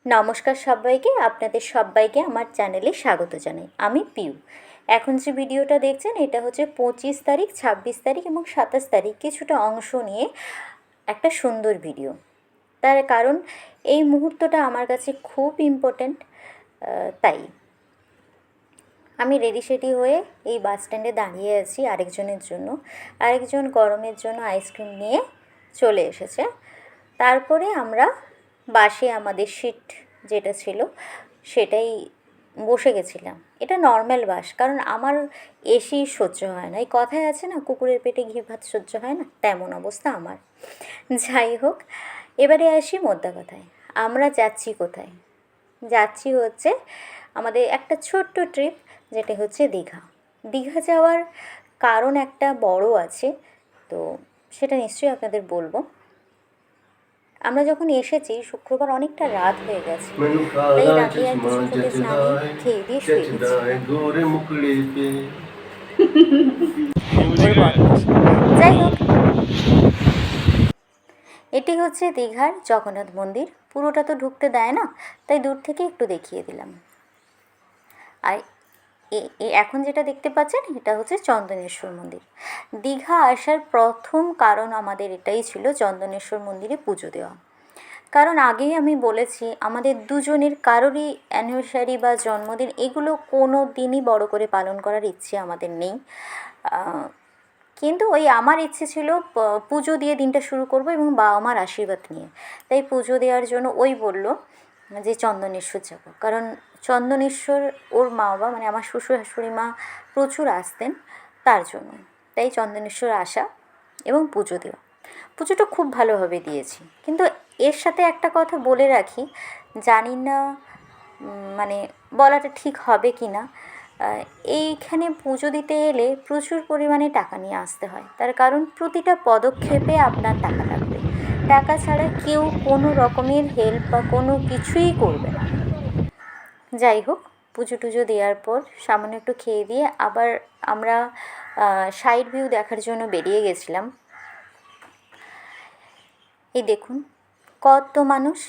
নমস্কার সবাইকে, আপনাদের সবাইকে আমার চ্যানেলে স্বাগত জানাই। আমি পিউ। এখন যে ভিডিওটা দেখছেন এটা হচ্ছে 25 তারিখ, 26 তারিখ এবং 27 তারিখ কিছুটা অংশ নিয়ে একটা সুন্দর ভিডিও। তার কারণ এই মুহূর্তটা আমার কাছে খুব ইম্পর্ট্যান্ট, তাই আমি রেডি সেডি হয়ে এই বাস স্ট্যান্ডে দাঁড়িয়ে আছি আরেকজনের জন্য। আরেকজন গরমের জন্য আইসক্রিম নিয়ে চলে এসেছে। তারপরে আমরা বাসে আমাদের সিট যেটা ছিল সেটাই বসে গেছিলাম। এটা নর্মাল বাস, কারণ আমার এসি সহ্য হয় না। এই কথায় আছে না, কুকুরের পেটে ঘি ভাত সহ্য হয় না, তেমন অবস্থা আমার। যাই হোক, এবারে আসি মোদ্দা কথায়। আমরা যাচ্ছি কোথায়? যাচ্ছি হচ্ছে আমাদের একটা ছোট্ট ট্রিপ, যেটা হচ্ছে দীঘা। দীঘা যাওয়ার কারণ একটা বড় আছে, তো সেটা নিশ্চয়ই আপনাদের বলবো। আমরা যখন এসেছি শুক্রবার অনেকটা রাত হয়ে গেছে, তাই রাতে আর কিছু ফুটেজ না নিয়ে খেয়ে দিয়ে শুয়ে গেছি। যাই হোক, এটি হচ্ছে দীঘার জগন্নাথ মন্দির। পুরোটা তো ঢুকতে দেয় না, তাই দূর থেকে একটু দেখিয়ে দিলাম। আর এখন যেটা দেখতে পাচ্ছেন এটা হচ্ছে চন্দনেশ্বর মন্দির। দীঘা আসার প্রথম কারণ আমাদের এটাই ছিল, চন্দনেশ্বর মন্দিরে পুজো দেওয়া। কারণ আগেই আমি বলেছি, আমাদের দুজনের কারোরই অ্যানিভার্সারি বা জন্মদিন এগুলো কোনো দিনই বড় করে পালন করার ইচ্ছে আমাদের নেই। কিন্তু ওই আমার ইচ্ছে ছিল পুজো দিয়ে দিনটা শুরু করব এবং বাবা মার আশীর্বাদ নিয়ে। তাই পুজো দেওয়ার জন্য ওই বলল যে চন্দনেশ্বর যাব। কারণ চন্দনেশ্বর ওর মা বাবা মানে আমার শ্বশুর শাশুড়ি মা প্রচুর আসতেন, তার জন্য। তাই চন্দনেশ্বর আসা এবং পুজো দেওয়া। পুজোটা খুব ভালোভাবে দিয়েছি। কিন্তু এর সাথে একটা কথা বলে রাখি, জানি না মানে বলাটা ঠিক হবে কি না। এইখানে পুজো দিতে এলে প্রচুর পরিমাণে টাকা নিয়ে আসতে হয়। তার কারণ প্রতিটা পদক্ষেপে আপনার টাকা লাগবে। টাকা ছাড়া কেউ কোনো রকমের হেল্প বা কোনো কিছুই করবে না। যাই হোক, পুজো টুজো দেওয়ার পর সামান্য একটু খেয়ে দিয়ে আবার আমরা সাইড ভিউ দেখার জন্য বেরিয়ে গেছিলাম। এই দেখুন কত মানুষ।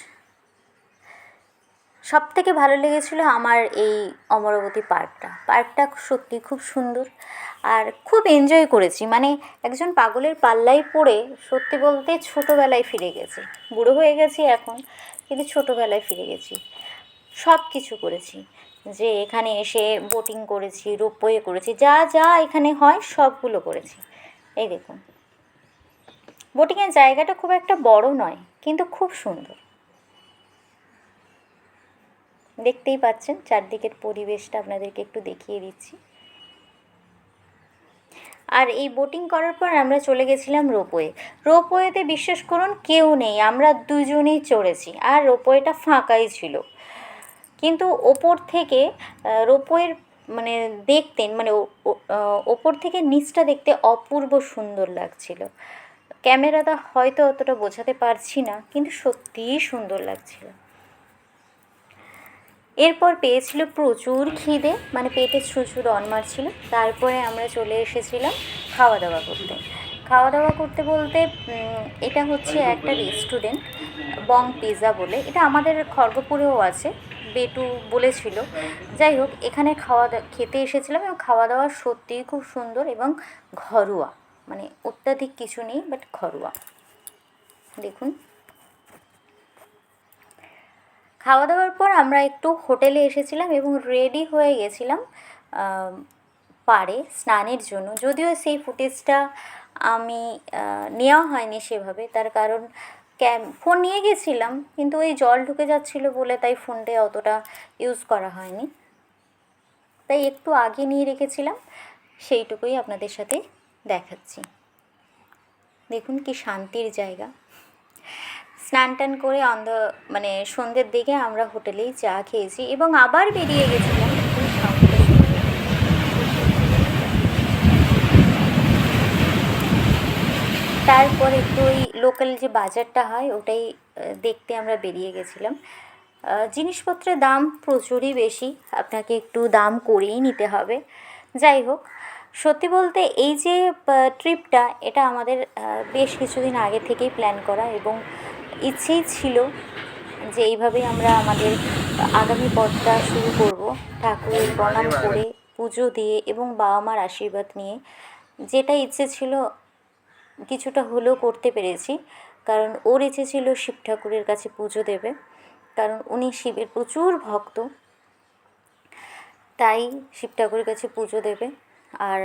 সব থেকে ভালো লেগেছিলো আমার এই অমরাবতী পার্কটা সত্যি খুব সুন্দর আর খুব এনজয় করেছি। মানে একজন পাগলের পাল্লায় পড়ে সত্যি বলতে ছোটোবেলায় ফিরে গেছি। বুড়ো হয়ে গেছি এখন, কিন্তু ছোটোবেলায় ফিরে গেছি। সব কিছু করেছি, যে এখানে এসে বোটিং করেছি, রোপওয়ে করেছি, যা যা এখানে হয় সবগুলো করেছি। এই দেখুন, বোটিংয়ের জায়গাটা খুব একটা বড় নয়, কিন্তু খুব সুন্দর। দেখতেই পাচ্ছেন চারদিকের পরিবেশটা, আপনাদেরকে একটু দেখিয়ে দিচ্ছি। আর এই বোটিং করার পর আমরা চলে গেছিলাম রোপওয়েতে বিশ্বাস করুন কেউ নেই, আমরা দুজনেই চড়েছি। আর রোপওয়েটা ফাঁকাই ছিল, কিন্তু ওপর থেকে রোপওয়ের মানে দেখতেন মানে ওপর থেকে নিচটা দেখতে অপূর্ব সুন্দর লাগছিল। ক্যামেরাটা হয়তো অতটা বোঝাতে পারছি না, কিন্তু সত্যিই সুন্দর লাগছিল। এরপর পেয়েছিল প্রচুর খিদে, মানে পেটে প্রচুর অন মারছিল। তারপরে আমরা চলে এসেছিলাম খাওয়া দাওয়া করতে বলতে এটা হচ্ছে একটা রেস্টুরেন্ট, বং পিৎজা বলে। এটা আমাদের খড়গপুরেও আছে, বেটু বলেছিল। যাই হোক, এখানে খেতে এসেছিলাম এবং খাওয়া দাওয়া সত্যিই খুব সুন্দর এবং ঘরোয়া, মানে অত্যাধিক কিছু নেই, বাট ঘরোয়া। দেখুন, খাওয়া দাওয়ার পর আমরা একটু হোটেলে এসেছিলাম এবং রেডি হয়ে গেছিলাম পাড়ে স্নানের জন্য। যদিও সেই ফুটেজটা আমি নেওয়া হয়নি সেভাবে, তার কারণ ফোন নিয়ে গেছিলাম, কিন্তু ওই জল ঢুকে যাচ্ছিলো বলে তাই ফোনটা অতটা ইউজ করা হয়নি। তাই একটু আগে নিয়ে রেখেছিলাম, সেইটুকুই আপনাদের সাথে দেখাচ্ছি। দেখুন কি শান্তির জায়গা। স্নান টান করে মানে সন্ধ্যের দিকে আমরা হোটেলেই চা খেয়েছি এবং আবার বেরিয়ে গেছিলাম। তারপর একটু ওই লোকাল যে বাজারটা হয় ওটাই দেখতে আমরা বেরিয়ে গেছিলাম। জিনিসপত্রের দাম প্রচুরই বেশি, আপনাকে একটু দাম করেই নিতে হবে। যাই হোক, সত্যি বলতে এই যে ট্রিপটা, এটা আমাদের বেশ কিছুদিন আগে থেকেই প্ল্যান করা এবং ইচ্ছেই ছিল যে এইভাবেই আমরা আমাদের আগামী পথটা শুরু করব, ঠাকুরের প্রণাম করে, পুজো দিয়ে এবং বাবা মার আশীর্বাদ নিয়ে। যেটা ইচ্ছে ছিল কিছুটা হলেও করতে পেরেছি, কারণ ওর ইচ্ছে ছিল শিব ঠাকুরের কাছে পুজো দেবে, কারণ উনি শিবের প্রচুর ভক্ত, তাই শিব ঠাকুরের কাছে পুজো দেবে। আর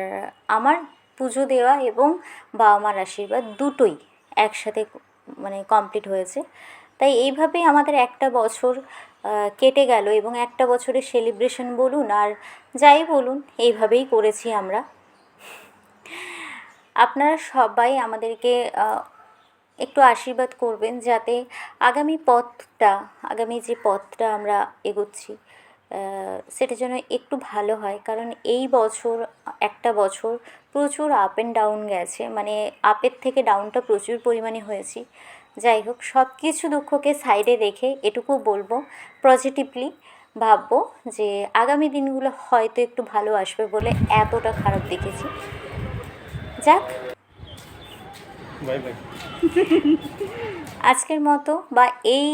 আমার পুজো দেওয়া এবং বাবা মার আশীর্বাদ দুটোই একসাথে মানে কমপ্লিট হয়েছে। তাই এইভাবেই আমাদের একটা বছর কেটে গেল এবং একটা বছরের সেলিব্রেশন বলুন আর যাই বলুন এইভাবেই করেছি আমরা। আপনারা সবাই আমাদেরকে একটু আশীর্বাদ করবেন যাতে আগামী যে পথটা আমরা এগোচ্ছি সেটা যেন একটু ভালো হয়। কারণ এই বছর একটা বছর প্রচুর আপ অ্যান্ড ডাউন গেছে, মানে আপের থেকে ডাউনটা প্রচুর পরিমাণে হয়েছি। যাই হোক, সব কিছু দুঃখকে সাইডে রেখে এটুকু বলবো, পজিটিভলি ভাববো যে আগামী দিনগুলো হয়তো একটু ভালো আসবে বলে এতটা খারাপ দেখেছি। যাক, বাই বাই। আজকের মতো বা এই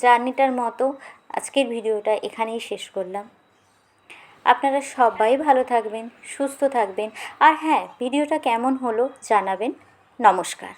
জার্নিটার মতো আজকের ভিডিওটা এখানেই শেষ করলাম। আপনারা সবাই ভালো থাকবেন, সুস্থ থাকবেন, আর হ্যাঁ, ভিডিওটা কেমন হলো জানাবেন। নমস্কার।